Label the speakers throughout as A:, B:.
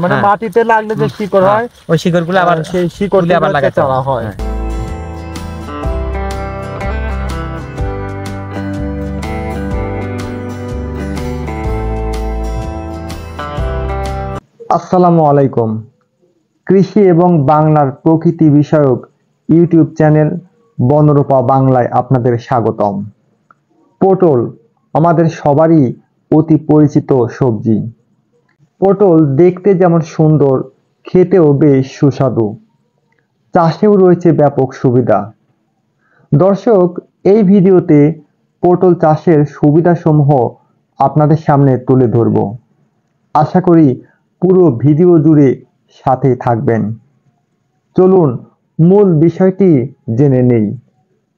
A: মানে মাটিতে লাগলে যে শিকড় হয়
B: ওই শিকড়গুলো আবার
A: সেই শিকড়গুলো আবার লাগাতে হয়।
C: আসসালামু আলাইকুম। কৃষি এবং বাংলার প্রকৃতি বিষয়ক ইউটিউব চ্যানেল বনরূপা বাংলায় আপনাদের স্বাগতম। পটল আমাদের সবারই অতি পরিচিত সবজি। পটল দেখতে যেমন সুন্দর, খেতেও বেশ সুস্বাদু। চাষেও রয়েছে ব্যাপক সুবিধা। দর্শক, এই ভিডিওতে পটল চাষের সুবিধাসমূহ আপনাদের সামনে তুলে ধরব। আশা করি পুরো ভিডিও জুড়ে সাথে থাকবেন। চলুন মূল বিষয়টি জেনে নেই।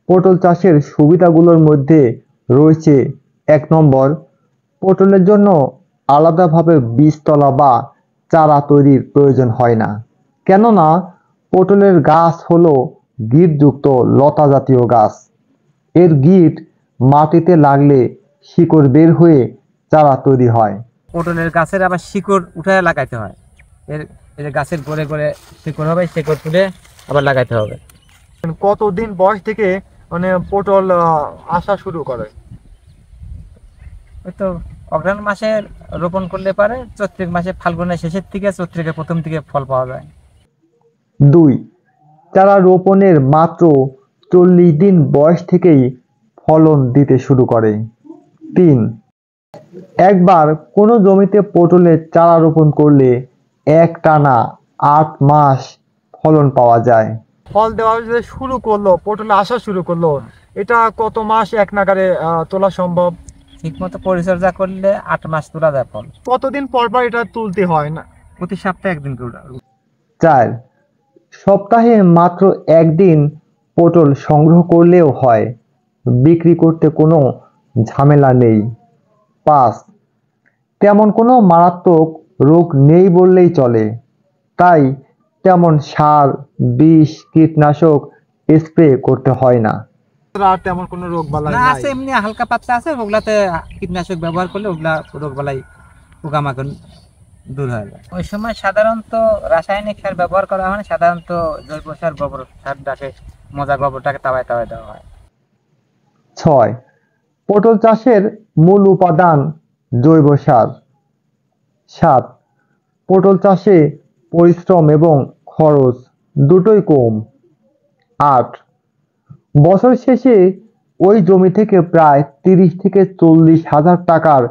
C: পটল চাষের সুবিধাগুলোর মধ্যে রয়েছে ১ নম্বর, পটলের জন্য আলাদাভাবে বীজতলা বা চারা তৈরির প্রয়োজন হয় না। কেননা পটলের গাছ হলো গিঁটযুক্ত লতা জাতীয় গাছ। এর গিঁট মাটিতে লাগলে শিকড় বের হয়ে চারা তৈরি হয়।
B: পটলের গাছের আবার শিকড় উঠায় লাগাইতে হয়। এর গাছের গোড়ে গোড়ে শিকড় হবে, শিকড় তুলে আবার লাগাইতে হবে।
A: কতদিন বয়স থেকে মানে পটল আসা শুরু করে?
B: ওই তো অগ্রহায়ণ মাসে রোপণ করলে পারে চৈত্রিক মাসে, ফাল্গুনের শেষের থেকে চৈত্রিকের প্রথম থেকে ফল পাওয়া যায়।
C: ২, চারা রোপণের মাত্র ৪০ দিন বয়স থেকেই ফলন দিতে শুরু করে। ৩, একবার কোনো জমিতে পটলের চারা রোপণ করলে একটানা ৮ মাস ফলন পাওয়া যায়।
A: ফল দেওয়া যে শুরু করলো, পটল আসা শুরু করলো, এটা কত মাস এক নাগারে তোলা সম্ভব?
B: ঠিক মতো পরিচর্যা করলে ৮ মাস তোলা যায় ফল।
A: কতদিন পর পর এটা তুলতে হয়? না,
B: প্রতি সপ্তাহে একদিন করে।
C: ৪, সপ্তাহে মাত্র একদিন পটল সংগ্রহ করলেও হয়। বিক্রি করতে কোনো ঝামেলা নেই। ৫, তেমন কোনো মারাত্মক রোগ নেই বললেই চলে। তাই তেমন সার, বিষ, কীটনাশক স্প্রে করতে হয় না।
A: আর তেমন কোনো রোগ বালাই
B: না,
A: নাই?
B: আছে এমনি হালকা পাতলা আছে, ওগুলাতে কীটনাশক ব্যবহার করলে ওগুলা রোগ বালাই পোকামাকড় দূর হয়ে যায়। ওই সময় সাধারণত রাসায়নিক সার ব্যবহার করা হয় না, সাধারণত জৈব সার, গোবর সারটাকে, মজা গোবরটাকে তাওয়ায় তাওয়ায় দেওয়া হয়।
C: ৬, পটল চাষের মূল উপাদান জৈব সার। ৭, পটল চাষে পরিশ্রম এবং খরচ দুটোই কম। ৮, বছর শেষে ওই জমি থেকে প্রায় ৩০ থেকে ৪০ হাজার টাকার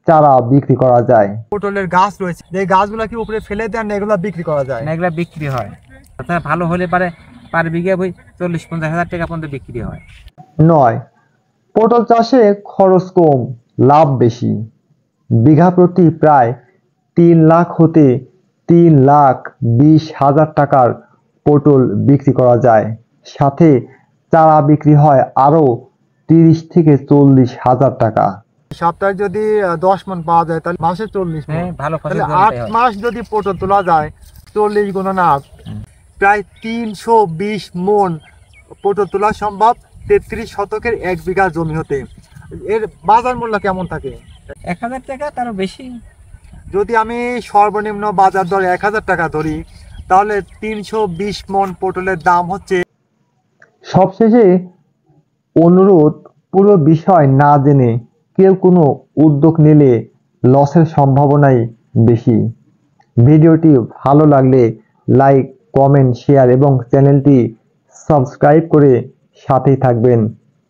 C: চারা বিক্রি করা যায়।
A: পটলের গাছ রয়েছে, এই গাছগুলো কি উপরে ফেলে দেন না এগুলো বিক্রি করা যায়?
B: না, এগুলা বিক্রি হয়। অর্থাৎ ভালো হলে পারে পার বিঘা বই ৪০-৫০ হাজার টাকা পর্যন্ত বিক্রি হয়।
C: ৯, পটল চাষে খরচ কম, লাভ বেশি। বিঘা প্রতি প্রায় ৩ লাখ হতে ৩,২০,০০০ টাকার পটল বিক্রি করা যায়। সাথে চারা বিক্রি হয় আরো ৩০ থেকে ৪০ হাজার টাকা।
A: সপ্তাহে যদি 10 মণ পাওয়া যায় তাহলে মাসে 40 মণ।
B: ভালো ফসল।
A: 8 মাস যদি পটল তোলা যায়, 40 গুণন 8, প্রায় 320 মণ পটল তোলা সম্ভব 33 শতকের 1 বিঘা জমি হতে। এর বাজার মূল্য কেমন থাকে?
B: ১,০০০ টাকা, তারও বেশি।
A: যদি আমি সর্বনিম্ন বাজার দর ১,০০০ টাকা ধরি, তাহলে 320 মণ পটলের দাম হচ্ছে।
C: সবশেষে অনুরোধ, পুরো বিষয় না জেনে কেউ কোনো উদ্যোগ নিলে লসের সম্ভাবনাই বেশি। ভিডিওটি ভালো লাগলে লাইক, কমেন্ট, শেয়ার এবং চ্যানেলটি সাবস্ক্রাইব করে সাথেই থাকবেন।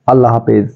C: আল্লাহ হাফেজ।